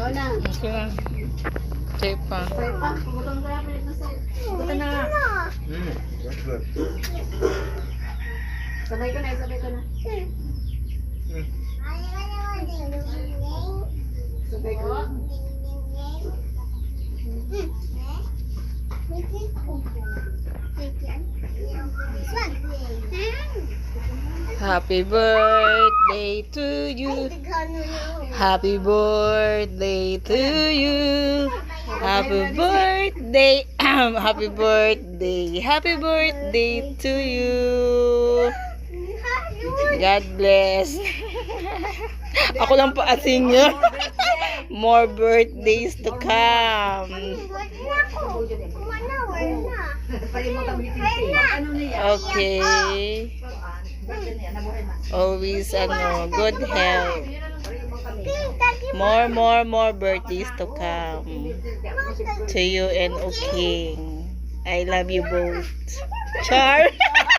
Ikaw na. Okay na. Tape pa. Sabay pa. Pagutong ka na. Buta na. That's good. Sabay ko na. Sabay ko na. Sabay ko na. Happy birthday to you. Happy birthday to you. Happy birthday. Happy birthday. Happy birthday to you. God bless. Ako lang pa asing niya. More birthdays to come. Okay. Always good health. More birthdays to come. To you and Oking. I love you both. Char.